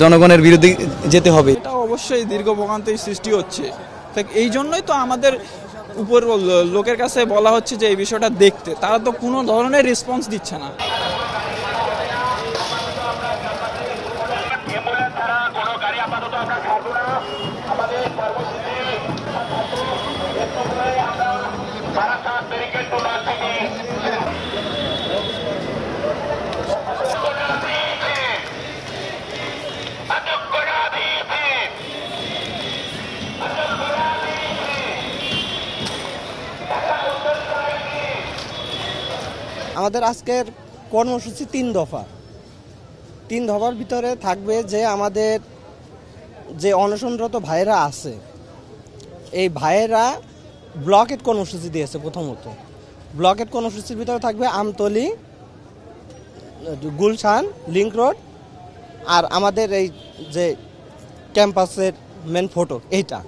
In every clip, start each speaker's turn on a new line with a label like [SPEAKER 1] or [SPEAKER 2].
[SPEAKER 1] জনগণের বিরুদ্ধে যেতে হবে।
[SPEAKER 2] এটা অবশ্যই দীর্ঘ ভোগান্তির সৃষ্টি হচ্ছে। এই জন্যই তো আমাদের উপর লোকের কাছে বলা হচ্ছে যে এই বিষয়টা দেখতে, তারা তো কোনো ধরনের রেসপন্স দিচ্ছে না।
[SPEAKER 3] আমাদের আজকের কর্মসূচি 3 দফা। 3 দফার ভিতরে থাকবে যে আমাদের যে অনশনরত ভাইয়েরা আছে, এই ভাইয়েরা ব্লকেট কর্মসূচি দিয়েছে। প্রথমত ব্লকেট কর্মসূচির ভিতরে থাকবে আমতলী, গুলশান, লিংক রোড, আর আমাদের এই যে ক্যাম্পাসের মেন ফটক এইটা।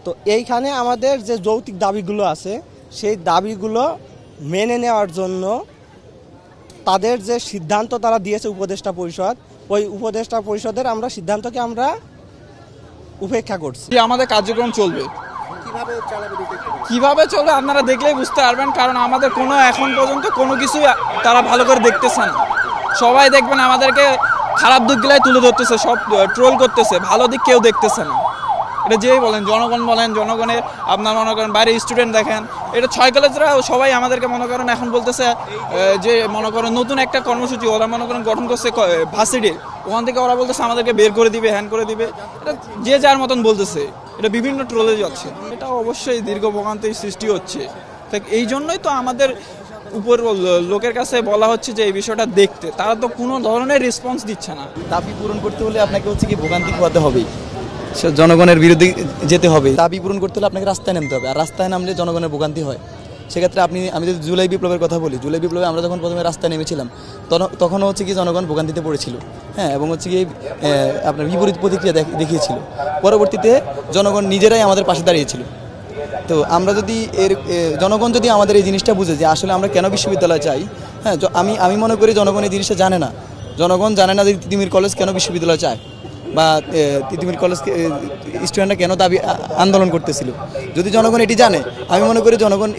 [SPEAKER 3] তো এইখানে আমাদের যে যৌক্তিক দাবিগুলো আছে, সেই দাবিগুলো মেনে নেওয়ার জন্য তাদের যে সিদ্ধান্ত তারা দিয়েছে উপদেষ্টা পরিষদ, ওই উপদেষ্টা পরিষদের আমরা সিদ্ধান্তকে আমরা উপেক্ষা করছি।
[SPEAKER 2] আমাদের কার্যক্রম চলবে কিভাবে চলবে আপনারা দেখলেই বুঝতে পারবেন, কারণ আমাদের কোনো এখন পর্যন্ত কোনো কিছুই তারা ভালো করে দেখতেছে না। সবাই দেখবেন আমাদেরকে খারাপ দিকগুলাই তুলে ধরতেছে, সব ট্রোল করতেছে, ভালো দিক কেউ দেখতেছে না। এটা যেই বলেন, জনগণ বলেন, জনগণের আপনার মনে করেন বাইরে স্টুডেন্ট দেখেন, এটা 6 কলেজরা সবাই আমাদেরকে মনে করেন এখন বলতেছে যে মনে করেন নতুন একটা কর্মসূচি ওরা মনে করেন গঠন করছে ভার্সিটির, ওখান থেকে ওরা বলতেছে আমাদেরকে বের করে দিবে, হ্যান করে দিবে। এটা যে যার মতন বলতেছে, এটা বিভিন্ন ট্রোলে যাচ্ছে। এটা অবশ্যই দীর্ঘ ভোগান্তির সৃষ্টি হচ্ছে। এই জন্যই তো আমাদের উপর লোকের কাছে বলা হচ্ছে যে এই বিষয়টা দেখতে, তারা তো কোনো ধরনের রেসপন্স দিচ্ছে না।
[SPEAKER 1] দাবি পূরণ করতে হলে আপনাকে হচ্ছে কি ভোগান্তি পোহাতে হবে, জনগণের বিরুদ্ধে যেতে হবে। দাবি পূরণ করতে হলে আপনাকে রাস্তায় নামতে হবে, আর রাস্তায় নামলে জনগণের ভোগান্তি হয়। সেক্ষেত্রে আমি যদি জুলাই বিপ্লবের কথা বলি, জুলাই বিপ্লবে আমরা যখন প্রথমে রাস্তায় নেমেছিলাম তখনও হচ্ছে কি জনগণ ভোগান্তিতে পড়েছিল, হ্যাঁ, এবং হচ্ছে কি আপনার বিপরীত প্রতিক্রিয়া দেখিয়েছিল। পরবর্তীতে জনগণ নিজেরাই আমাদের পাশে দাঁড়িয়েছিল। তো আমরা যদি জনগণ যদি আমাদের এই জিনিসটা বুঝে যে আসলে আমরা কেন বিশ্ববিদ্যালয় চাই, হ্যাঁ, আমি মনে করি জনগণ এই জিনিসটা জানে না। জনগণ জানে না যে তিতুমির কলেজ কেন বিশ্ববিদ্যালয় চায়, বা তিতুমির কলেজ স্টুডেন্টরা কেন দাবি আন্দোলন করতেছিল। যদি জনগণ এটি জানে, আমি মনে করি জনগণ